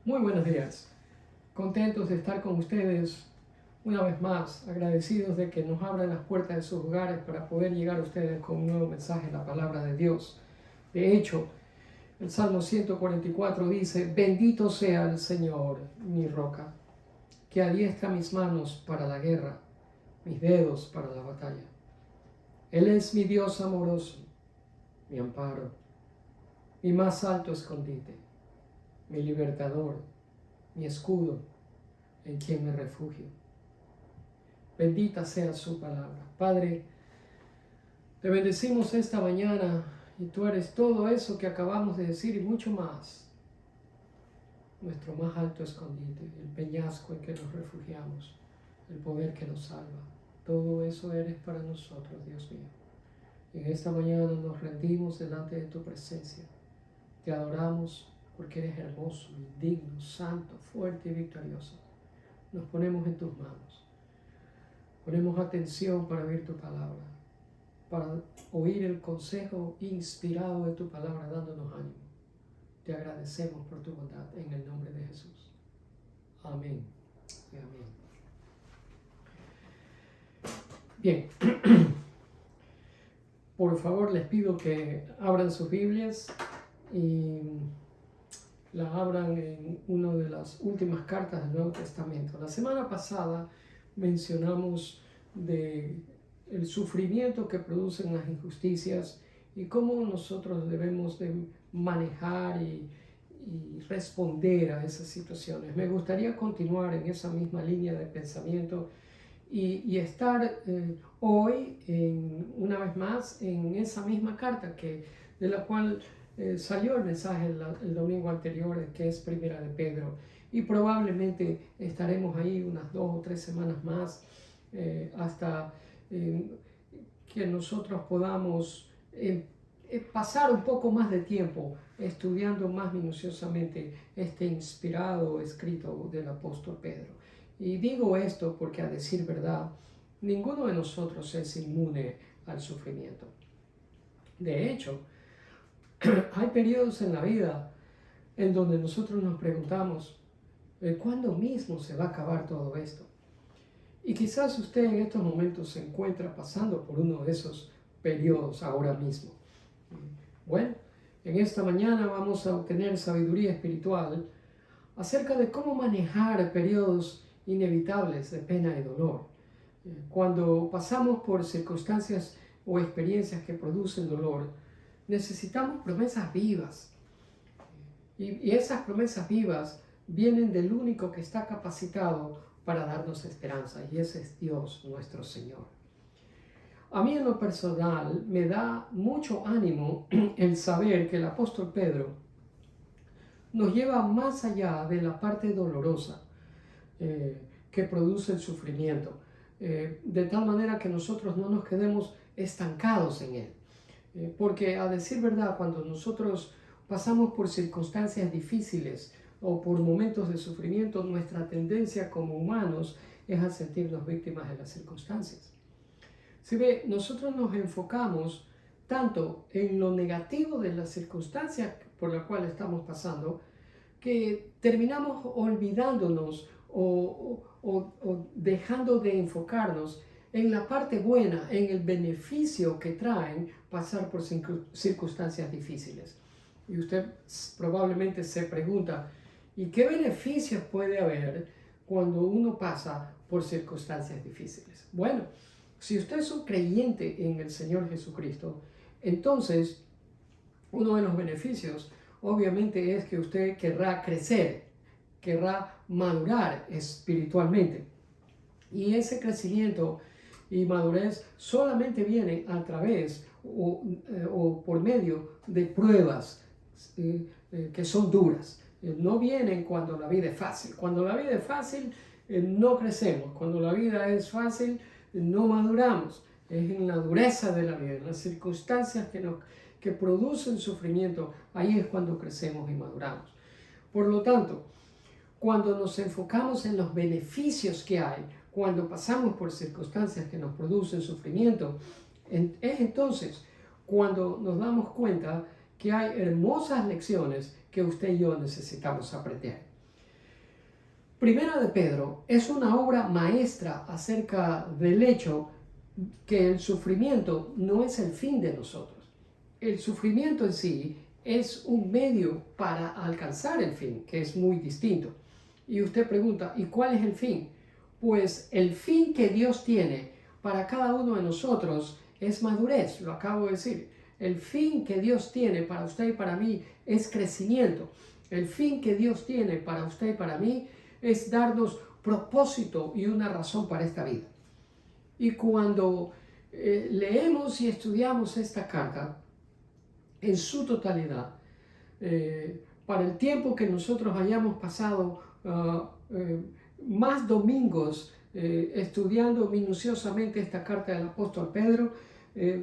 Muy buenos días. Contentos de estar con ustedes una vez más, agradecidos de que nos abran las puertas de sus hogares para poder llegar a ustedes con un nuevo mensaje en la palabra de Dios. De hecho, el Salmo 144 dice: Bendito sea el Señor, mi roca, que adiestra mis manos para la guerra, mis dedos para la batalla. Él es mi Dios amoroso, mi amparo, mi más alto escondite, mi libertador, mi escudo, en quien me refugio. Bendita sea su palabra. Padre, te bendecimos esta mañana y tú eres todo eso que acabamos de decir y mucho más. Nuestro más alto escondite, el peñasco en que nos refugiamos, el poder que nos salva. Todo eso eres para nosotros, Dios mío. En esta mañana nos rendimos delante de tu presencia. Te adoramos porque eres hermoso, digno, santo, fuerte y victorioso. Nos ponemos en tus manos. Ponemos atención para oír tu palabra, para oír el consejo inspirado de tu palabra, dándonos ánimo. Te agradecemos por tu bondad en el nombre de Jesús. Amén y amén. Bien, por favor les pido que abran sus Biblias y la abran en una de las últimas cartas del Nuevo Testamento. La semana pasada mencionamos el sufrimiento que producen las injusticias y cómo nosotros debemos de manejar y responder a esas situaciones. Me gustaría continuar en esa misma línea de pensamiento y estar hoy, una vez más, en esa misma carta de la cual salió el mensaje el domingo anterior, que es Primera de Pedro, y probablemente estaremos ahí unas 2 o 3 semanas más hasta que nosotros podamos pasar un poco más de tiempo estudiando más minuciosamente este inspirado escrito del apóstol Pedro. Y digo esto porque, a decir verdad, ninguno de nosotros es inmune al sufrimiento. De hecho, hay periodos en la vida en donde nosotros nos preguntamos, ¿cuándo mismo se va a acabar todo esto? Y quizás usted en estos momentos se encuentra pasando por uno de esos periodos ahora mismo. Bueno, en esta mañana vamos a obtener sabiduría espiritual acerca de cómo manejar periodos inevitables de pena y dolor. Cuando pasamos por circunstancias o experiencias que producen dolor, necesitamos promesas vivas. Y esas promesas vivas vienen del único que está capacitado para darnos esperanza, y ese es Dios nuestro Señor. A mí en lo personal me da mucho ánimo el saber que el apóstol Pedro nos lleva más allá de la parte dolorosa que produce el sufrimiento, de tal manera que nosotros no nos quedemos estancados en él. Porque, a decir verdad, cuando nosotros pasamos por circunstancias difíciles o por momentos de sufrimiento, nuestra tendencia como humanos es a sentirnos víctimas de las circunstancias. Si ve, nosotros nos enfocamos tanto en lo negativo de las circunstancias por las cuales estamos pasando, que terminamos olvidándonos o dejando de enfocarnos en la parte buena, en el beneficio que traen pasar por circunstancias difíciles. Y usted probablemente se pregunta, ¿y qué beneficios puede haber cuando uno pasa por circunstancias difíciles? Bueno, si usted es un creyente en el Señor Jesucristo, entonces uno de los beneficios obviamente es que usted querrá crecer, querrá madurar espiritualmente. Y ese crecimiento y madurez solamente viene a través o por medio de pruebas que son duras. No vienen cuando la vida es fácil. Cuando la vida es fácil, no crecemos. Cuando la vida es fácil, no maduramos. Es en la dureza de la vida, en las circunstancias que producen sufrimiento, ahí es cuando crecemos y maduramos. Por lo tanto, cuando nos enfocamos en los beneficios que hay, cuando pasamos por circunstancias que nos producen sufrimiento, es entonces cuando nos damos cuenta que hay hermosas lecciones que usted y yo necesitamos aprender. Primera de Pedro es una obra maestra acerca del hecho que el sufrimiento no es el fin de nosotros. El sufrimiento en sí es un medio para alcanzar el fin, que es muy distinto. Y usted pregunta, ¿y cuál es el fin? Pues el fin que Dios tiene para cada uno de nosotros es madurez, lo acabo de decir. El fin que Dios tiene para usted y para mí es crecimiento. El fin que Dios tiene para usted y para mí es darnos propósito y una razón para esta vida. Y cuando leemos y estudiamos esta carta en su totalidad, para el tiempo que nosotros hayamos pasado más domingos estudiando minuciosamente esta carta del apóstol Pedro,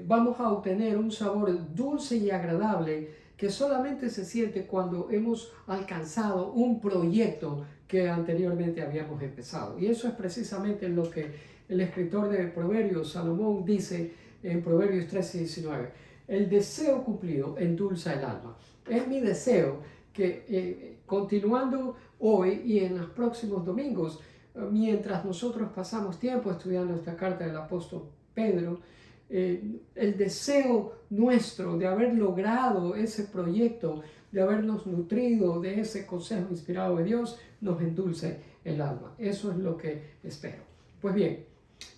vamos a obtener un sabor dulce y agradable que solamente se siente cuando hemos alcanzado un proyecto que anteriormente habíamos empezado. Y eso es precisamente lo que el escritor de Proverbios, Salomón, dice en Proverbios 13:19. El deseo cumplido endulza el alma. Es mi deseo que continuando hoy y en los próximos domingos, mientras nosotros pasamos tiempo estudiando esta carta del apóstol Pedro, el deseo nuestro de haber logrado ese proyecto, de habernos nutrido de ese consejo inspirado de Dios, nos endulce el alma. Eso es lo que espero. Pues bien,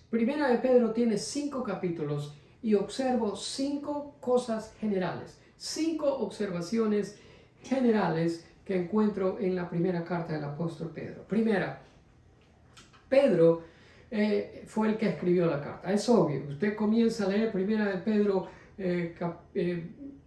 Primera de Pedro tiene 5 capítulos y observo 5 cosas generales, 5 observaciones generales que encuentro en la primera carta del apóstol Pedro. Primera, Pedro fue el que escribió la carta. Es obvio, usted comienza a leer Primera de Pedro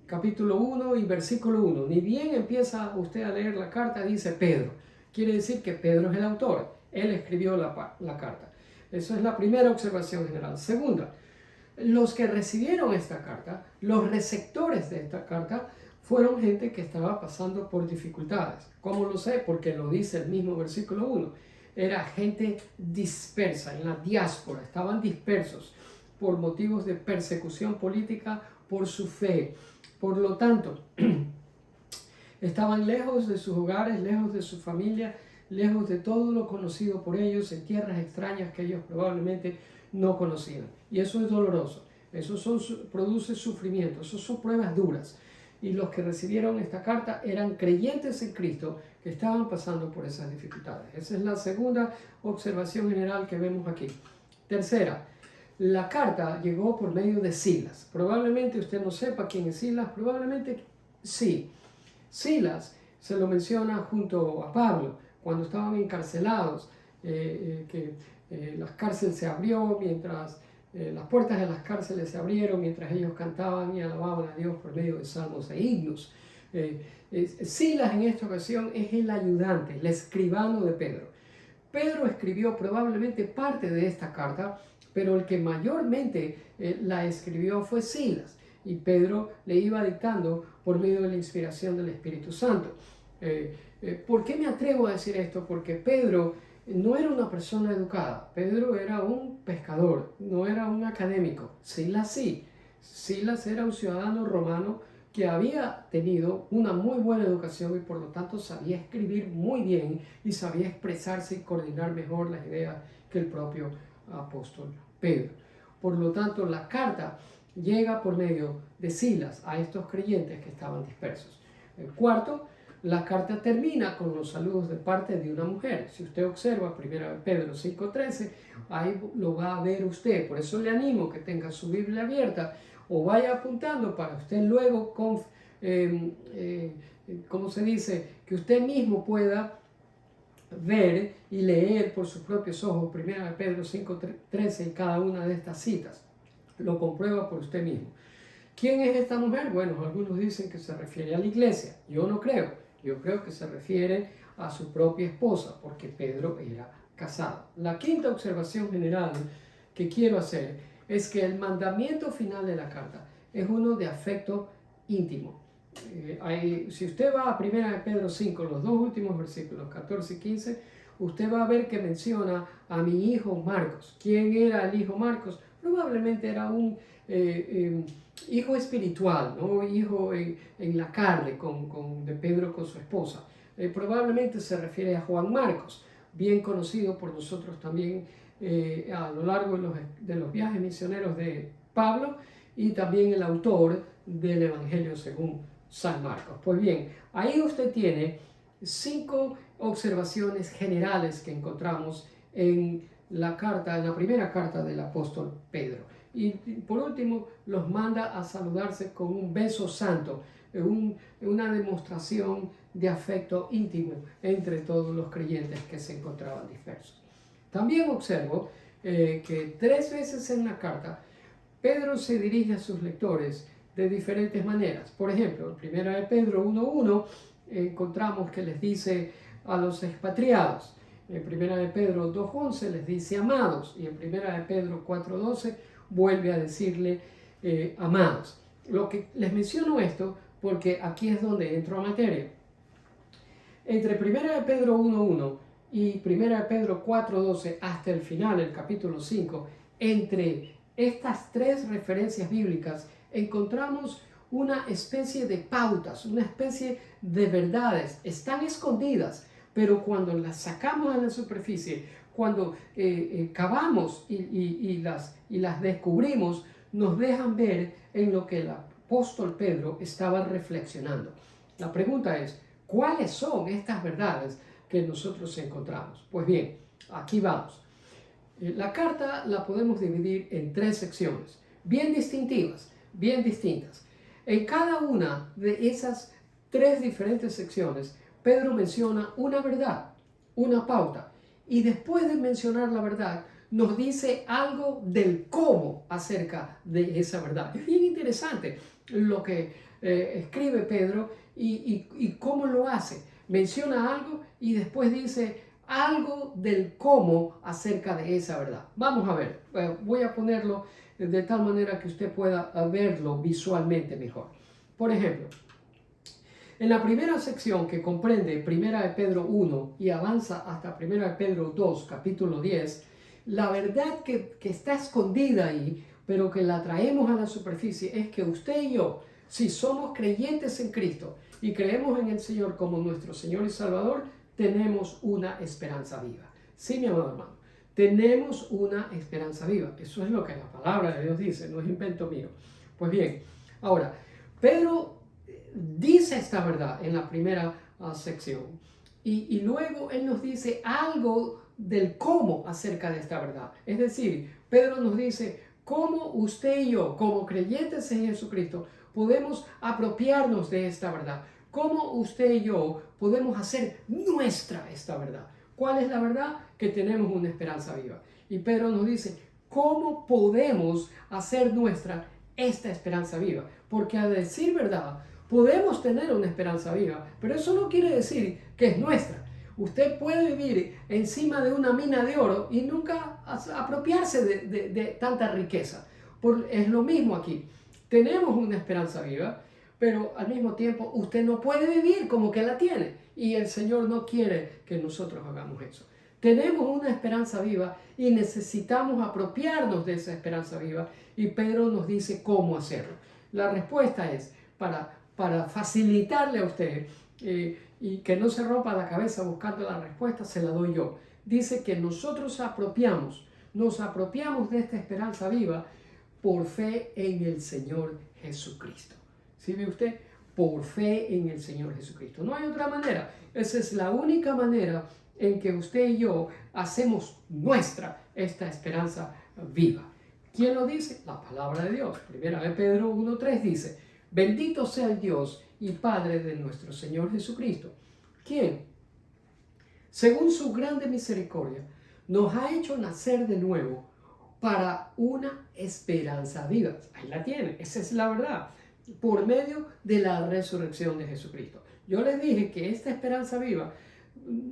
capítulo 1 y versículo 1. Ni bien empieza usted a leer la carta, dice Pedro. Quiere decir que Pedro es el autor. Él escribió la carta. Esa es la primera observación general. Segunda, los que recibieron esta carta, los receptores de esta carta, fueron gente que estaba pasando por dificultades. ¿Cómo lo sé? Porque lo dice el mismo versículo 1. Era gente dispersa en la diáspora, estaban dispersos por motivos de persecución política por su fe. Por lo tanto, estaban lejos de sus hogares, lejos de su familia, lejos de todo lo conocido por ellos, en tierras extrañas que ellos probablemente no conocían. Y eso es doloroso, eso produce sufrimiento, eso son pruebas duras. Y los que recibieron esta carta eran creyentes en Cristo que estaban pasando por esas dificultades. Esa es la segunda observación general que vemos aquí. Tercera, la carta llegó por medio de Silas. Probablemente usted no sepa quién es Silas, probablemente sí. Silas se lo menciona junto a Pablo cuando estaban encarcelados, las cárceles se abrió mientras las puertas de las cárceles se abrieron mientras ellos cantaban y alababan a Dios por medio de salmos e himnos. Silas en esta ocasión es el ayudante, el escribano de Pedro. Pedro escribió probablemente parte de esta carta, pero el que mayormente la escribió fue Silas. Y Pedro le iba dictando por medio de la inspiración del Espíritu Santo. ¿Por qué me atrevo a decir esto? Porque Pedro no era una persona educada. Pedro era un pescador, no era un académico. Silas sí. Silas era un ciudadano romano que había tenido una muy buena educación y por lo tanto sabía escribir muy bien y sabía expresarse y coordinar mejor las ideas que el propio apóstol Pedro. Por lo tanto, la carta llega por medio de Silas a estos creyentes que estaban dispersos. El cuarto, la carta termina con los saludos de parte de una mujer. Si usted observa 1 Pedro 5:13, ahí lo va a ver usted. Por eso le animo que tenga su Biblia abierta o vaya apuntando para usted luego, ¿cómo se dice? Que usted mismo pueda ver y leer por sus propios ojos 1 Pedro 5:13 y cada una de estas citas. Lo comprueba por usted mismo. ¿Quién es esta mujer? Bueno, algunos dicen que se refiere a la iglesia. Yo no creo. Yo creo que se refiere a su propia esposa, porque Pedro era casado. La quinta observación general que quiero hacer es que el mandamiento final de la carta es uno de afecto íntimo. Si usted va a 1 Pedro 5, los dos últimos versículos, 14 y 15, usted va a ver que menciona a mi hijo Marcos. ¿Quién era el hijo Marcos? Probablemente era un hijo espiritual, ¿no? Hijo en la carne de Pedro con su esposa. Probablemente se refiere a Juan Marcos. bien conocido por nosotros también a lo largo de los viajes misioneros de Pablo, y también el autor del Evangelio según San Marcos. Pues bien, ahí usted tiene 5 observaciones generales que encontramos en la primera carta del apóstol Pedro. Y por último, los manda a saludarse con un beso santo, una demostración de afecto íntimo entre todos los creyentes que se encontraban dispersos. También observo que 3 veces en la carta Pedro se dirige a sus lectores de diferentes maneras. Por ejemplo, en 1 de Pedro 1:1 encontramos que les dice a los expatriados. En 1 de Pedro 2:11 les dice amados, y en 1 de Pedro 4:12 vuelve a decirle amados. Lo que les menciono esto porque aquí es donde entro a materia. Entre 1 de Pedro 1:1 y 1 de Pedro 4:12 hasta el final, el capítulo 5, entre estas 3 referencias bíblicas encontramos una especie de pautas, una especie de verdades. Están escondidas, pero cuando las sacamos a la superficie, cuando cavamos y las descubrimos, nos dejan ver en lo que el apóstol Pedro estaba reflexionando. La pregunta es, ¿cuáles son estas verdades que nosotros encontramos? Pues bien, aquí vamos. La carta la podemos dividir en 3 secciones, bien distintivas, bien distintas. En cada una de esas 3 diferentes secciones, Pedro menciona una verdad, una pauta, y después de mencionar la verdad, nos dice algo del cómo acerca de esa verdad. Es bien interesante lo que escribe Pedro y cómo lo hace. Menciona algo y después dice algo del cómo acerca de esa verdad. Vamos a ver, voy a ponerlo de tal manera que usted pueda verlo visualmente mejor. Por ejemplo, en la primera sección, que comprende 1 de Pedro 1 y avanza hasta 1 de Pedro 2, capítulo 10, la verdad que está escondida ahí, pero que la traemos a la superficie, es que usted y yo, si somos creyentes en Cristo y creemos en el Señor como nuestro Señor y Salvador, tenemos una esperanza viva. Sí, mi amado hermano, tenemos una esperanza viva. Eso es lo que la palabra de Dios dice, no es invento mío. Pues bien, ahora, Pedro dice esta verdad en la primera sección y luego él nos dice algo del cómo acerca de esta verdad. Es decir, Pedro nos dice cómo usted y yo, como creyentes en Jesucristo, podemos apropiarnos de esta verdad. Cómo usted y yo podemos hacer nuestra esta verdad. ¿Cuál es la verdad? Que tenemos una esperanza viva. Y Pedro nos dice, ¿cómo podemos hacer nuestra esta esperanza viva? Porque a decir verdad, podemos tener una esperanza viva, pero eso no quiere decir que es nuestra. Usted puede vivir encima de una mina de oro y nunca apropiarse de tanta riqueza. Es lo mismo aquí. Tenemos una esperanza viva, pero al mismo tiempo usted no puede vivir como que la tiene. Y el Señor no quiere que nosotros hagamos eso. Tenemos una esperanza viva y necesitamos apropiarnos de esa esperanza viva. Y Pedro nos dice cómo hacerlo. La respuesta es, para facilitarle a usted y que no se rompa la cabeza buscando la respuesta, se la doy yo. Dice que nosotros nos apropiamos de esta esperanza viva por fe en el Señor Jesucristo. ¿Sí ve usted? Por fe en el Señor Jesucristo. No hay otra manera. Esa es la única manera en que usted y yo hacemos nuestra esta esperanza viva. ¿Quién lo dice? La palabra de Dios. 1 de Pedro 1:3 dice, bendito sea el Dios y Padre de nuestro Señor Jesucristo, quien, según su grande misericordia, nos ha hecho nacer de nuevo para una esperanza viva. Ahí la tiene, esa es la verdad, por medio de la resurrección de Jesucristo. Yo les dije que esta esperanza viva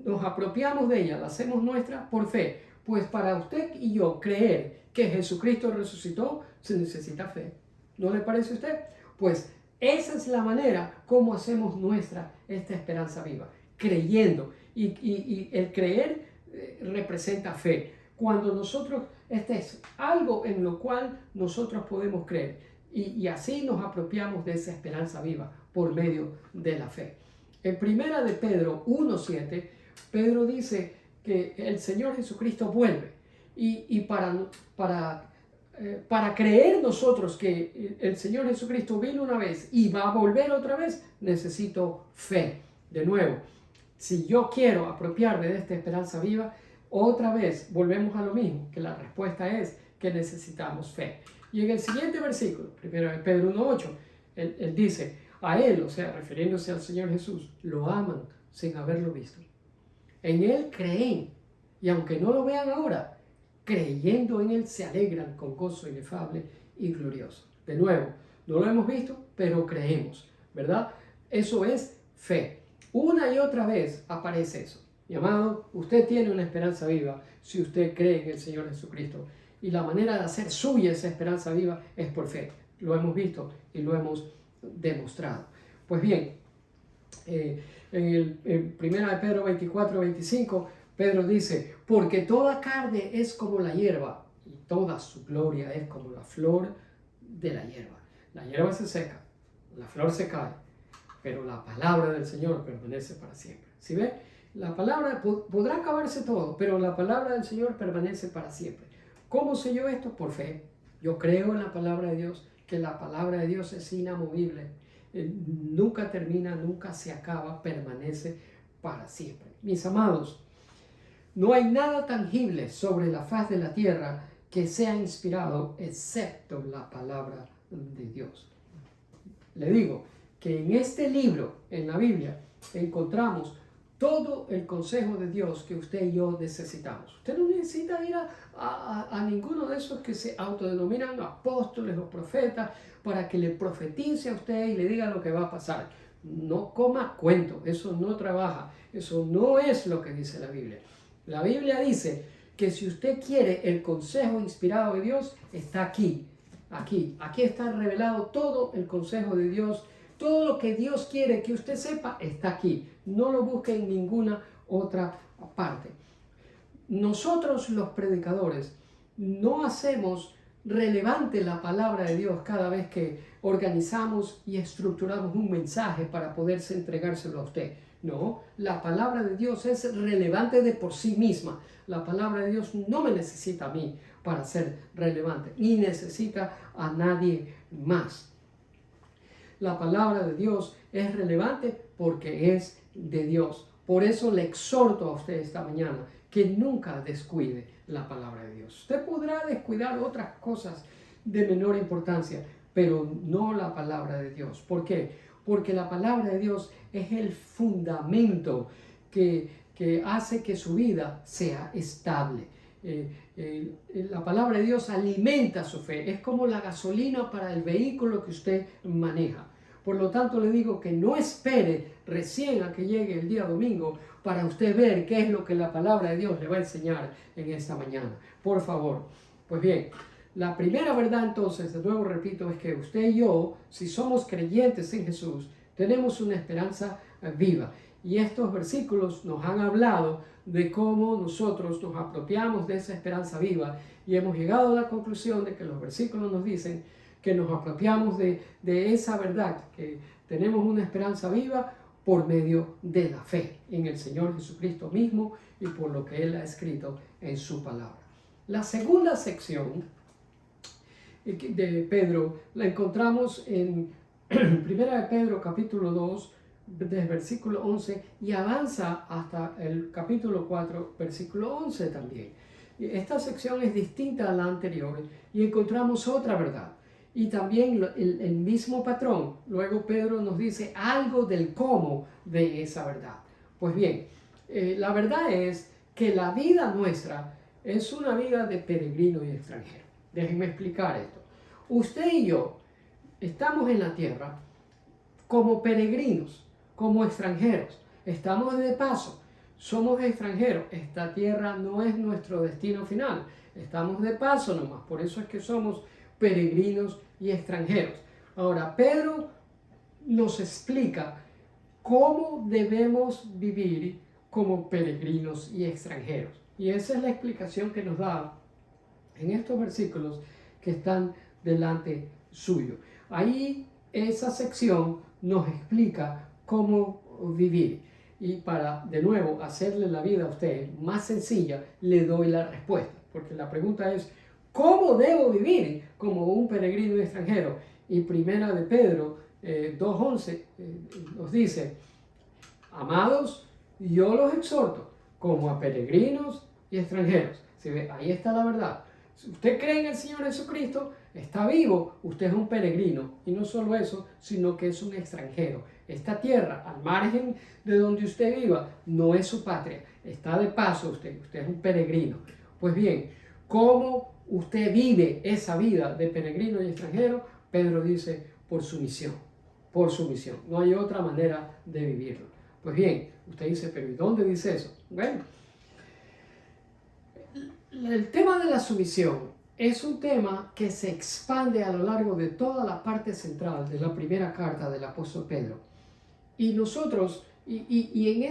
nos apropiamos de ella, la hacemos nuestra por fe. Pues para usted y yo creer que Jesucristo resucitó, se necesita fe. ¿No le parece a usted? Pues esa es la manera como hacemos nuestra esta esperanza viva, creyendo. Y el creer representa fe. Cuando nosotros, este es algo en lo cual nosotros podemos creer. Y así nos apropiamos de esa esperanza viva por medio de la fe. En 1 de Pedro 1:7, Pedro dice que el Señor Jesucristo vuelve. Y para creer nosotros que el Señor Jesucristo vino una vez y va a volver otra vez, necesito fe. De nuevo, si yo quiero apropiarme de esta esperanza viva, otra vez volvemos a lo mismo, que la respuesta es que necesitamos fe. Y en el siguiente versículo, 1 Pedro 1:8, él dice, a Él, o sea, refiriéndose al Señor Jesús, lo aman sin haberlo visto. En Él creen, y aunque no lo vean ahora, creyendo en Él se alegran con gozo inefable y glorioso. De nuevo, no lo hemos visto, pero creemos, ¿verdad? Eso es fe. Una y otra vez aparece eso. Mi amado, usted tiene una esperanza viva si usted cree en el Señor Jesucristo. Y la manera de hacer suya esa esperanza viva es por fe. Lo hemos visto y lo hemos demostrado. Pues bien, en 1 Pedro 24:25, Pedro dice, porque toda carne es como la hierba y toda su gloria es como la flor de la hierba. La hierba se seca, la flor se cae, pero la palabra del Señor permanece para siempre. ¿Sí ve? La palabra podrá acabarse todo, pero la palabra del Señor permanece para siempre. ¿Cómo sé yo esto? Por fe. Yo creo en la palabra de Dios, que la palabra de Dios es inamovible. Nunca termina, nunca se acaba, permanece para siempre. Mis amados, no hay nada tangible sobre la faz de la tierra que sea inspirado excepto la palabra de Dios. Le digo que en este libro, en la Biblia, encontramos todo el consejo de Dios que usted y yo necesitamos. Usted no necesita ir a ninguno de esos que se autodenominan apóstoles o profetas para que le profetice a usted y le diga lo que va a pasar. No coma cuento, eso no trabaja, eso no es lo que dice la Biblia. La Biblia dice que si usted quiere el consejo inspirado de Dios, está aquí. Aquí está revelado todo el consejo de Dios. Todo lo que Dios quiere que usted sepa está aquí. No lo busque en ninguna otra parte. Nosotros los predicadores no hacemos relevante la palabra de Dios cada vez que organizamos y estructuramos un mensaje para poderse entregárselo a usted. No, la palabra de Dios es relevante de por sí misma. La palabra de Dios no me necesita a mí para ser relevante, ni necesita a nadie más. La palabra de Dios es relevante porque es de Dios. Por eso le exhorto a usted esta mañana que nunca descuide la palabra de Dios. Usted podrá descuidar otras cosas de menor importancia, pero no la palabra de Dios. ¿Por qué? Porque la palabra de Dios es el fundamento que hace que su vida sea estable. La palabra de Dios alimenta su fe, es como la gasolina para el vehículo que usted maneja. Por lo tanto, le digo que no espere recién a que llegue el día domingo para usted ver qué es lo que la palabra de Dios le va a enseñar en esta mañana. Por favor. Pues bien, la primera verdad entonces, de nuevo repito, es que usted y yo, si somos creyentes en Jesús, tenemos una esperanza viva. Y estos versículos nos han hablado de cómo nosotros nos apropiamos de esa esperanza viva y hemos llegado a la conclusión de que los versículos nos dicen que nos apropiamos de esa verdad, que tenemos una esperanza viva por medio de la fe en el Señor Jesucristo mismo y por lo que Él ha escrito en su palabra. La segunda sección de Pedro la encontramos en 1 Pedro capítulo 2, desde versículo 11 y avanza hasta el capítulo 4, versículo 11 también. Esta sección es distinta a la anterior y encontramos otra verdad. Y también el mismo patrón. Luego Pedro nos dice algo del cómo de esa verdad. Pues bien, la verdad es que la vida nuestra es una vida de peregrino y extranjero. Déjenme explicar esto. Usted y yo estamos en la tierra como peregrinos, como extranjeros. Estamos de paso, somos extranjeros. Esta tierra no es nuestro destino final. Estamos de paso nomás. Por eso es que somos peregrinos y extranjeros. Ahora, Pedro nos explica cómo debemos vivir como peregrinos y extranjeros. Y esa es la explicación que nos da en estos versículos que están delante suyo. Ahí esa sección nos explica cómo vivir. Y para, de nuevo, hacerle la vida a usted más sencilla, le doy la respuesta. Porque la pregunta es, ¿cómo debo vivir como un peregrino extranjero? Y primera de Pedro 2:11 nos dice, amados, yo los exhorto como a peregrinos y extranjeros. ¿Sí ve? Ahí está la verdad. Si usted cree en el Señor Jesucristo, está vivo, usted es un peregrino. Y no solo eso, sino que es un extranjero. Esta tierra, al margen de donde usted viva, no es su patria. Está de paso usted es un peregrino. Pues bien, ¿cómo usted vive esa vida de peregrino y extranjero? Pedro dice, por su misión. Por su misión. No hay otra manera de vivirlo. Pues bien, usted dice, pero ¿y dónde dice eso? Bueno, el tema de la sumisión es un tema que se expande a lo largo de toda la parte central de la primera carta del apóstol Pedro. Y nosotros, en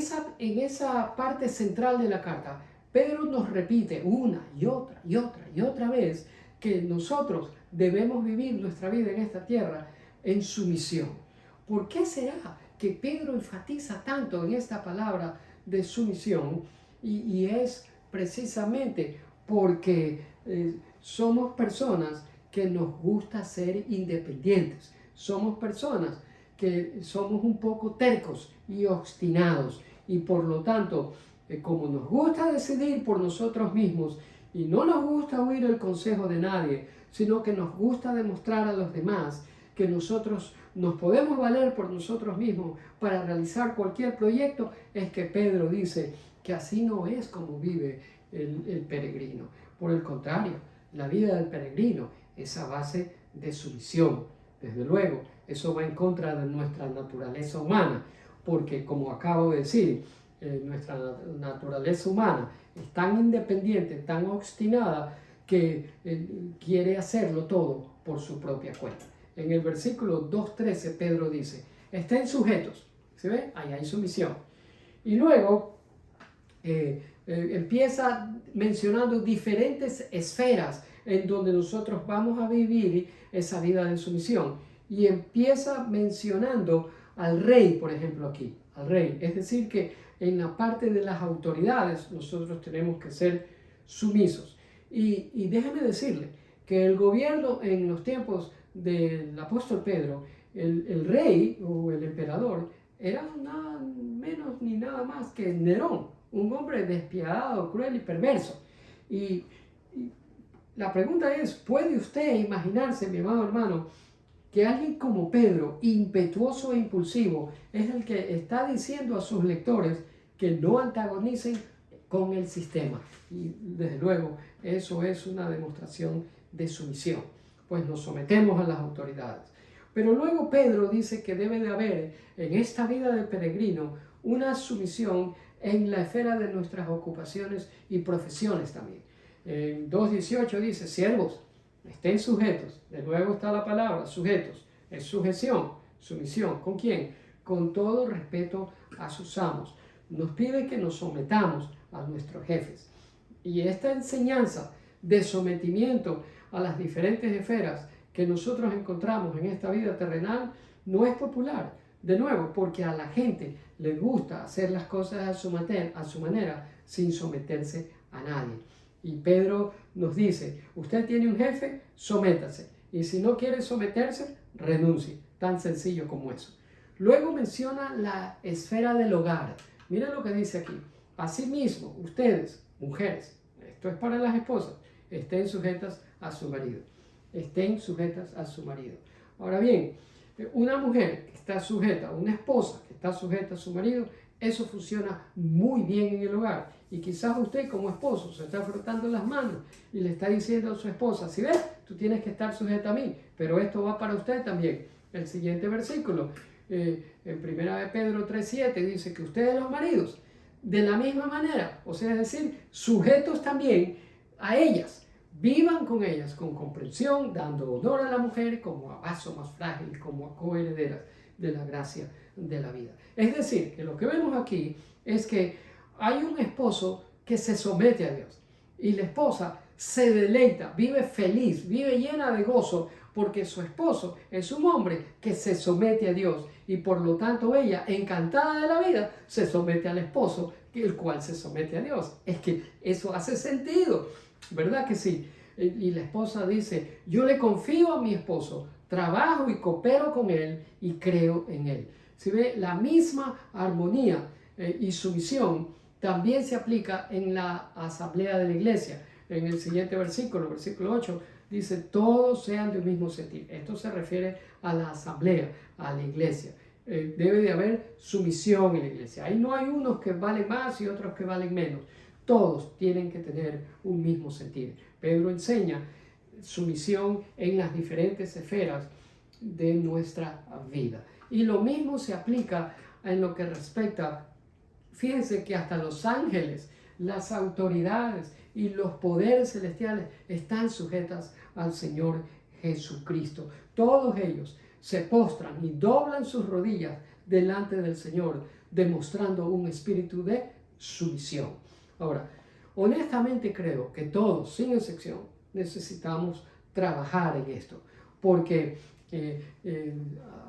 esa parte central de la carta, Pedro nos repite una y otra vez que nosotros debemos vivir nuestra vida en esta tierra en sumisión. ¿Por qué será que Pedro enfatiza tanto en esta palabra de sumisión? Y es precisamente porque somos personas que nos gusta ser independientes. Somos personas que somos un poco tercos y obstinados. Y por lo tanto, como nos gusta decidir por nosotros mismos y no nos gusta oír el consejo de nadie, sino que nos gusta demostrar a los demás que nosotros nos podemos valer por nosotros mismos para realizar cualquier proyecto, es que Pedro dice que así no es como vive el peregrino. Por el contrario, la vida del peregrino es a base de sumisión. Desde luego, eso va en contra de nuestra naturaleza humana, porque como acabo de decir, nuestra naturaleza humana es tan independiente, tan obstinada, que quiere hacerlo todo por su propia cuenta. En el versículo 2:13 Pedro dice, estén sujetos, ¿se ve? Ahí hay sumisión. Y luego empieza mencionando diferentes esferas en donde nosotros vamos a vivir esa vida de sumisión. Y empieza mencionando al rey, por ejemplo, aquí, al rey. Es decir, que en la parte de las autoridades nosotros tenemos que ser sumisos. Y déjeme decirle que el gobierno en los tiempos del apóstol Pedro, el rey o el emperador, era nada menos ni nada más que Nerón, un hombre despiadado, cruel y perverso. Y la pregunta es, ¿puede usted imaginarse, mi amado hermano, que alguien como Pedro, impetuoso e impulsivo, es el que está diciendo a sus lectores que no antagonicen con el sistema? Y desde luego, eso es una demostración de sumisión, pues nos sometemos a las autoridades. Pero luego Pedro dice que debe de haber en esta vida de peregrino una sumisión en la esfera de nuestras ocupaciones y profesiones también. En 2:18 dice, siervos, estén sujetos. De nuevo está la palabra, sujetos. Es sujeción, sumisión. ¿Con quién? Con todo respeto a sus amos. Nos pide que nos sometamos a nuestros jefes. Y esta enseñanza de sometimiento a las diferentes esferas que nosotros encontramos en esta vida terrenal no es popular. De nuevo, porque a la gente le gusta hacer las cosas a su manera sin someterse a nadie. Y Pedro nos dice, usted tiene un jefe, sométase. Y si no quiere someterse, renuncie. Tan sencillo como eso. Luego menciona la esfera del hogar. Miren lo que dice aquí. Asimismo, ustedes, mujeres, esto es para las esposas, estén sujetas a su marido. Estén sujetas a su marido. Ahora bien, una mujer que está sujeta, una esposa que está sujeta a su marido, eso funciona muy bien en el hogar. Y quizás usted como esposo se está frotando las manos y le está diciendo a su esposa, si ves, tú tienes que estar sujeta a mí, pero esto va para usted también. El siguiente versículo, en 1 de Pedro 3:7, dice que ustedes los maridos, de la misma manera, o sea, es decir, sujetos también a ellas, vivan con ellas con comprensión, dando honor a la mujer como a vaso más frágil, como a coherederas de la gracia de la vida. Es decir, que lo que vemos aquí es que hay un esposo que se somete a Dios y la esposa se deleita, vive feliz, vive llena de gozo porque su esposo es un hombre que se somete a Dios y por lo tanto ella, encantada de la vida, se somete al esposo, el cual se somete a Dios. Es que eso hace sentido, ¿verdad que sí? Y la esposa dice, yo le confío a mi esposo, trabajo y coopero con él y creo en él. Si ve, la misma armonía y sumisión también se aplica en la asamblea de la iglesia. En el siguiente versículo, versículo 8, dice, todos sean de un mismo sentir. Esto se refiere a la asamblea, a la iglesia. Debe de haber sumisión en la iglesia. Ahí no hay unos que valen más y otros que valen menos. Todos tienen que tener un mismo sentir. Pedro enseña sumisión en las diferentes esferas de nuestra vida. Y lo mismo se aplica en lo que respecta, fíjense que hasta los ángeles, las autoridades y los poderes celestiales están sujetas al Señor Jesucristo. Todos ellos se postran y doblan sus rodillas delante del Señor, demostrando un espíritu de sumisión. Ahora, honestamente creo que todos, sin excepción, necesitamos trabajar en esto, porque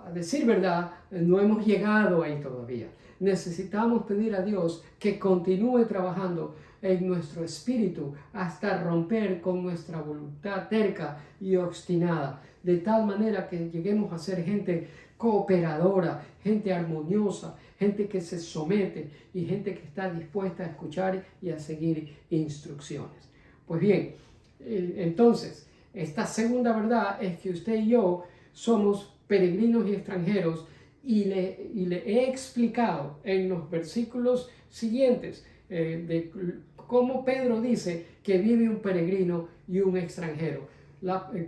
a decir verdad, no hemos llegado ahí todavía. Necesitamos pedir a Dios que continúe trabajando en nuestro espíritu hasta romper con nuestra voluntad terca y obstinada, de tal manera que lleguemos a ser gente cooperadora, gente armoniosa, gente que se somete y gente que está dispuesta a escuchar y a seguir instrucciones. Pues bien, entonces, esta segunda verdad es que usted y yo somos peregrinos y extranjeros y le he explicado en los versículos siguientes de cómo Pedro dice que vive un peregrino y un extranjero,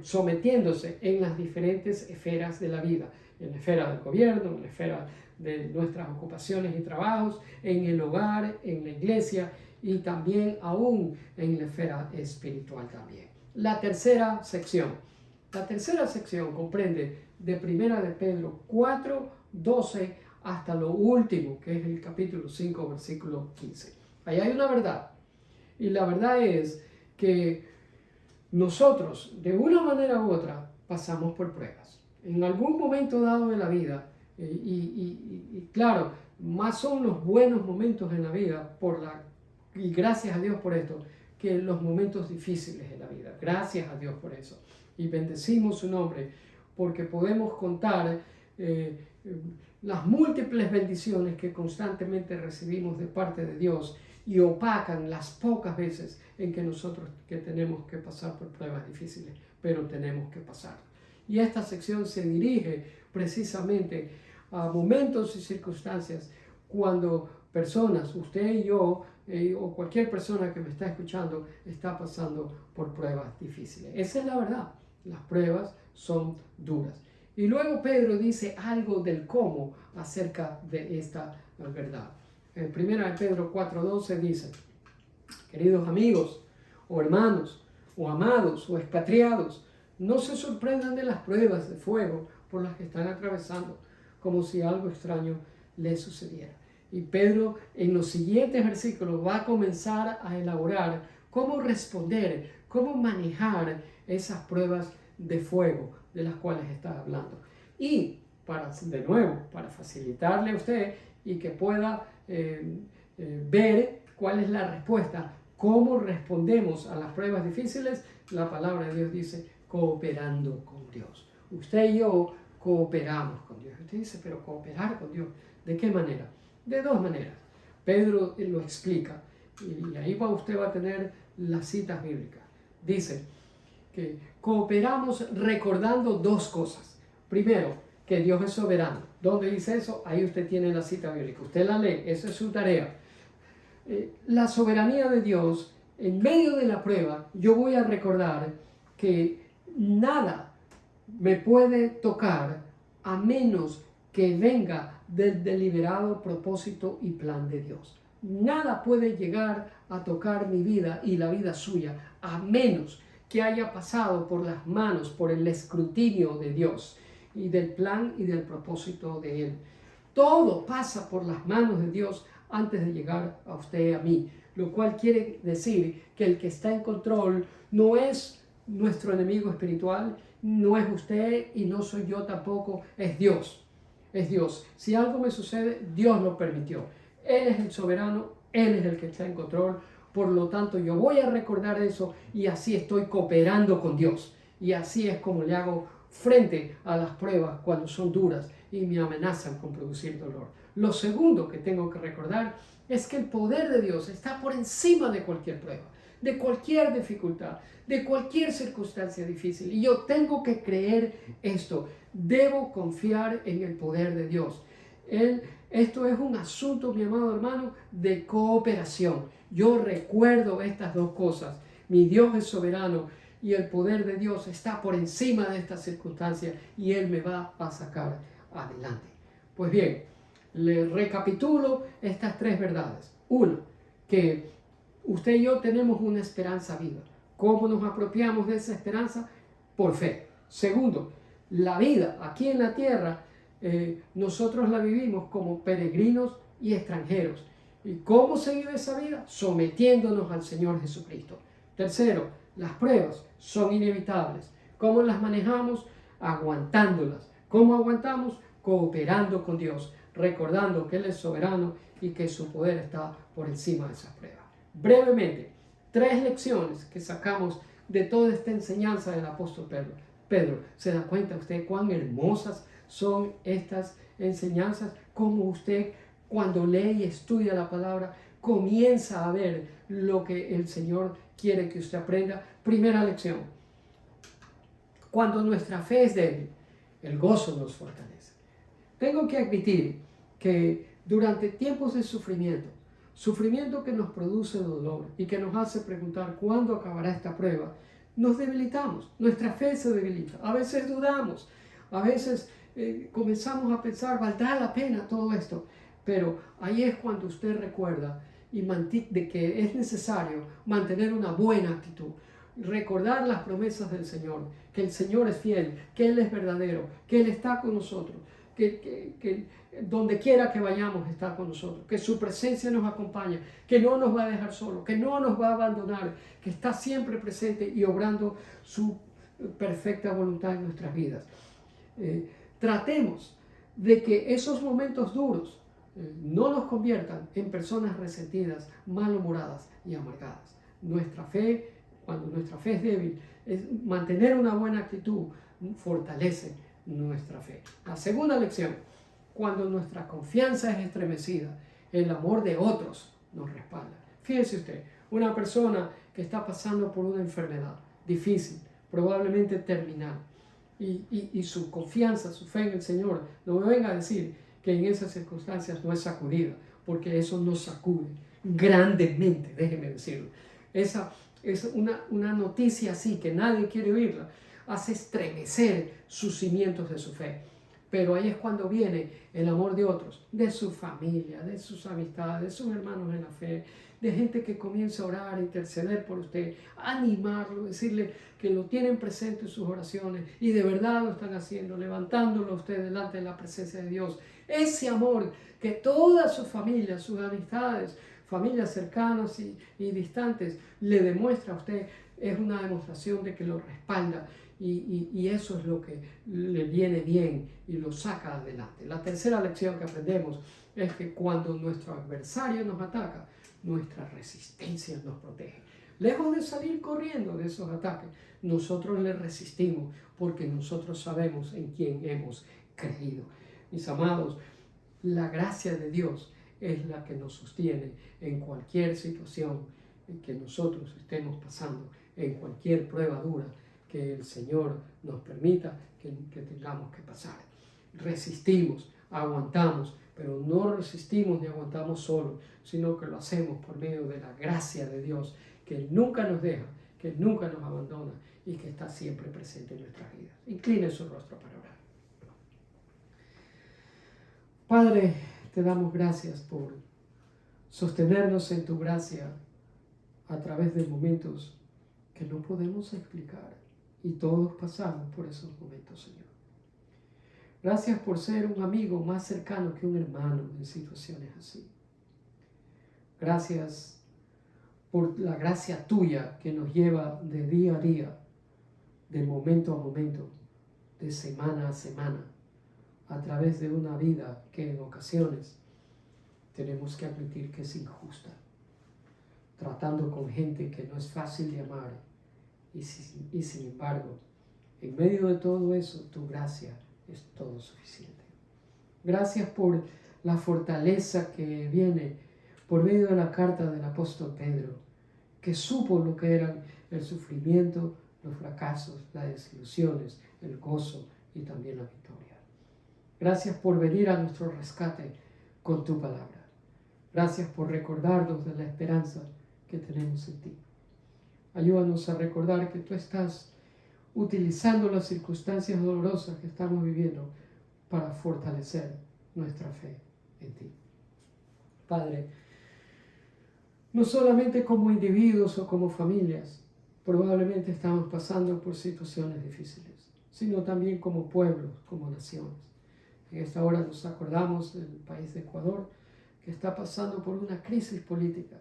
sometiéndose en las diferentes esferas de la vida, en la esfera del gobierno, en la esfera de nuestras ocupaciones y trabajos, en el hogar, en la iglesia y también aún en la esfera espiritual también. La tercera sección comprende de Primera de Pedro 4:12 hasta lo último, que es el capítulo 5, versículo 15. Ahí hay una verdad, y la verdad es que nosotros, de una manera u otra, pasamos por pruebas. En algún momento dado de la vida, y claro, más son los buenos momentos en la vida, y gracias a Dios por esto, que los momentos difíciles de la vida. Gracias a Dios por eso. Y bendecimos su nombre, porque podemos contar las múltiples bendiciones que constantemente recibimos de parte de Dios y opacan las pocas veces en que nosotros tenemos que pasar por pruebas difíciles, pero tenemos que pasar. Y esta sección se dirige precisamente a momentos y circunstancias cuando personas, usted y yo, o cualquier persona que me está escuchando, está pasando por pruebas difíciles. Esa es la verdad. Las pruebas son duras. Y luego Pedro dice algo del cómo acerca de esta verdad. En 1 Pedro 4:12 dice, queridos amigos, o hermanos, o amados, o expatriados, no se sorprendan de las pruebas de fuego por las que están atravesando, como si algo extraño les sucediera. Y Pedro en los siguientes versículos va a comenzar a elaborar cómo responder, cómo manejar esas pruebas de fuego de las cuales está hablando. Y para facilitarle a usted y que pueda ver cuál es la respuesta, cómo respondemos a las pruebas difíciles, la palabra de Dios dice cooperando con Dios. Usted y yo cooperamos con Dios. Usted dice, pero cooperar con Dios, ¿de qué manera? De dos maneras. Pedro lo explica y ahí usted va a tener las citas bíblicas. Dice que cooperamos recordando dos cosas. Primero, que Dios es soberano. ¿Dónde dice eso? Ahí usted tiene la cita bíblica. Usted la lee, esa es su tarea. La soberanía de Dios, en medio de la prueba, yo voy a recordar que nada me puede tocar a menos que venga del deliberado propósito y plan de Dios. Nada puede llegar a tocar mi vida y la vida suya a menos que haya pasado por las manos, por el escrutinio de Dios y del plan y del propósito de Él. Todo pasa por las manos de Dios antes de llegar a usted y a mí, lo cual quiere decir que el que está en control no es nuestro enemigo espiritual no es usted y no soy yo tampoco, es Dios. Es Dios. Si algo me sucede, Dios lo permitió. Él es el soberano, Él es el que está en control. Por lo tanto, yo voy a recordar eso y así estoy cooperando con Dios. Y así es como le hago frente a las pruebas cuando son duras y me amenazan con producir dolor. Lo segundo que tengo que recordar es que el poder de Dios está por encima de cualquier prueba, de cualquier dificultad, de cualquier circunstancia difícil. Y yo tengo que creer esto. Debo confiar en el poder de Dios. Esto es un asunto, mi amado hermano, de cooperación. Yo recuerdo estas dos cosas. Mi Dios es soberano y el poder de Dios está por encima de estas circunstancias y Él me va a sacar adelante. Pues bien, le recapitulo estas tres verdades. Uno, que usted y yo tenemos una esperanza viva. ¿Cómo nos apropiamos de esa esperanza? Por fe. Segundo, la vida aquí en la tierra, nosotros la vivimos como peregrinos y extranjeros. ¿Y cómo se vive esa vida? Sometiéndonos al Señor Jesucristo. Tercero, las pruebas son inevitables. ¿Cómo las manejamos? Aguantándolas. ¿Cómo aguantamos? Cooperando con Dios, recordando que Él es soberano y que su poder está por encima de esas pruebas. Brevemente, tres lecciones que sacamos de toda esta enseñanza del apóstol Pedro. ¿Se da cuenta usted cuán hermosas son estas enseñanzas? Cómo usted, cuando lee y estudia la palabra, comienza a ver lo que el Señor quiere que usted aprenda. Primera lección: cuando nuestra fe es débil, el gozo nos fortalece. Tengo que admitir que durante tiempos de sufrimiento que nos produce dolor y que nos hace preguntar cuándo acabará esta prueba, nos debilitamos, nuestra fe se debilita. A veces dudamos, a veces comenzamos a pensar, ¿valdrá la pena todo esto? Pero ahí es cuando usted recuerda de que es necesario mantener una buena actitud, recordar las promesas del Señor, que el Señor es fiel, que Él es verdadero, que Él está con nosotros, que donde quiera que vayamos está con nosotros, que su presencia nos acompaña, que no nos va a dejar solos, que no nos va a abandonar, que está siempre presente y obrando su perfecta voluntad en nuestras vidas. Tratemos de que esos momentos duros no nos conviertan en personas resentidas, malhumoradas y amargadas. Cuando nuestra fe es débil, mantener una buena actitud fortalece nuestra fe. La segunda lección: cuando nuestra confianza es estremecida, el amor de otros nos respalda. Fíjese usted, una persona que está pasando por una enfermedad difícil, probablemente terminal, y su confianza, su fe en el Señor, no me venga a decir que en esas circunstancias no es sacudida, porque eso nos sacude grandemente, déjeme decirlo. Esa es una noticia así, que nadie quiere oírla, hace estremecer sus cimientos de su fe. Pero ahí es cuando viene el amor de otros, de su familia, de sus amistades, de sus hermanos en la fe, de gente que comienza a orar, a interceder por usted, a animarlo, decirle que lo tienen presente en sus oraciones y de verdad lo están haciendo, levantándolo a usted delante de la presencia de Dios. Ese amor que toda su familia, sus amistades, familias cercanas y distantes le demuestra a usted, es una demostración de que lo respalda. Y eso es lo que le viene bien y lo saca adelante. La tercera lección que aprendemos es que cuando nuestro adversario nos ataca, nuestra resistencia nos protege. Lejos de salir corriendo de esos ataques, nosotros le resistimos porque nosotros sabemos en quién hemos creído. Mis amados, la gracia de Dios es la que nos sostiene en cualquier situación en que nosotros estemos pasando, en cualquier prueba dura que el Señor nos permita que tengamos que pasar. Resistimos, aguantamos, pero no resistimos ni aguantamos solos, sino que lo hacemos por medio de la gracia de Dios, que nunca nos deja, que nunca nos abandona y que está siempre presente en nuestras vidas. Incline su rostro para orar. Padre, te damos gracias por sostenernos en tu gracia a través de momentos que no podemos explicar. Y todos pasamos por esos momentos, Señor. Gracias por ser un amigo más cercano que un hermano en situaciones así. Gracias por la gracia tuya que nos lleva de día a día de momento a momento, de semana a semana, a través de una vida que en ocasiones tenemos que admitir que es injusta, tratando con gente que no es fácil de amar, y sin embargo, en medio de todo eso, tu gracia es todo suficiente. Gracias por la fortaleza que viene por medio de la carta del apóstol Pedro, que supo lo que eran el sufrimiento, los fracasos, las desilusiones, el gozo y también la victoria. Gracias por venir a nuestro rescate con tu palabra. Gracias por recordarnos de la esperanza que tenemos en ti. Ayúdanos a recordar que tú estás utilizando las circunstancias dolorosas que estamos viviendo para fortalecer nuestra fe en ti. Padre, no solamente como individuos o como familias, probablemente estamos pasando por situaciones difíciles, sino también como pueblos, como naciones. En esta hora nos acordamos del país de Ecuador, que está pasando por una crisis política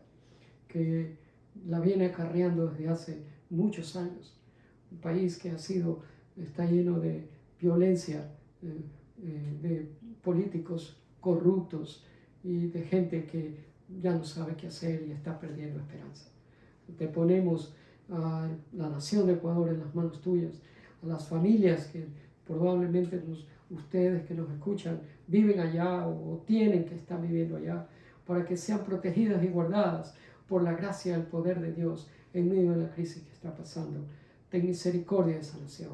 que la viene acarreando desde hace muchos años. Un país que está lleno de violencia, de políticos corruptos y de gente que ya no sabe qué hacer y está perdiendo esperanza. Te ponemos a la nación de Ecuador en las manos tuyas, a las familias que probablemente ustedes que nos escuchan viven allá o tienen que estar viviendo allá, para que sean protegidas y guardadas por la gracia y el poder de Dios en medio de la crisis que está pasando. Ten misericordia de esa nación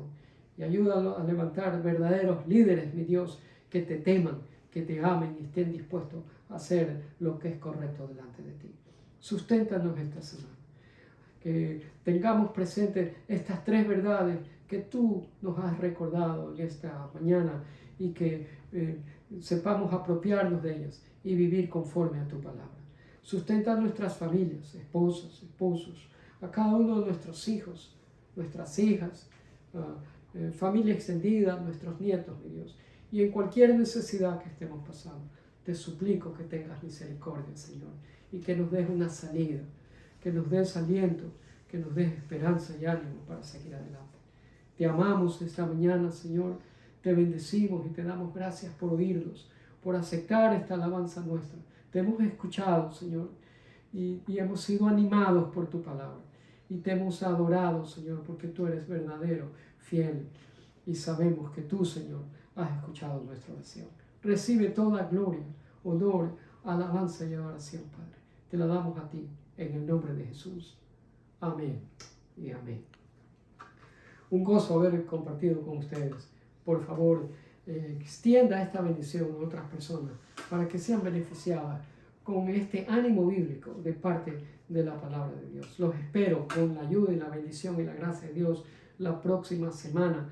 y ayúdalo a levantar verdaderos líderes, mi Dios, que te teman, que te amen y estén dispuestos a hacer lo que es correcto delante de ti. Susténtanos esta semana. Que tengamos presentes estas tres verdades que tú nos has recordado en esta mañana y que sepamos apropiarnos de ellas y vivir conforme a tu palabra. Sustenta a nuestras familias, esposas, esposos, a cada uno de nuestros hijos, nuestras hijas, familia extendida, nuestros nietos, mi Dios. Y en cualquier necesidad que estemos pasando, te suplico que tengas misericordia, Señor, y que nos des una salida, que nos des aliento, que nos des esperanza y ánimo para seguir adelante. Te amamos esta mañana, Señor, te bendecimos y te damos gracias por oírnos, por aceptar esta alabanza nuestra. Te hemos escuchado, Señor, y hemos sido animados por tu palabra. Y te hemos adorado, Señor, porque tú eres verdadero, fiel. Y sabemos que tú, Señor, has escuchado nuestra oración. Recibe toda gloria, honor, alabanza y adoración, Padre. Te la damos a ti, en el nombre de Jesús. Amén y amén. Un gozo haber compartido con ustedes. Por favor, extienda esta bendición a otras personas para que sean beneficiadas con este ánimo bíblico de parte de la palabra de Dios. Los espero con la ayuda y la bendición y la gracia de Dios la próxima semana.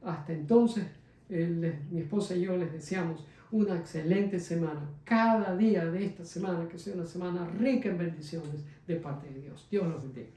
Hasta entonces, mi esposa y yo les deseamos una excelente semana. Cada día de esta semana que sea una semana rica en bendiciones de parte de Dios. Dios los bendiga.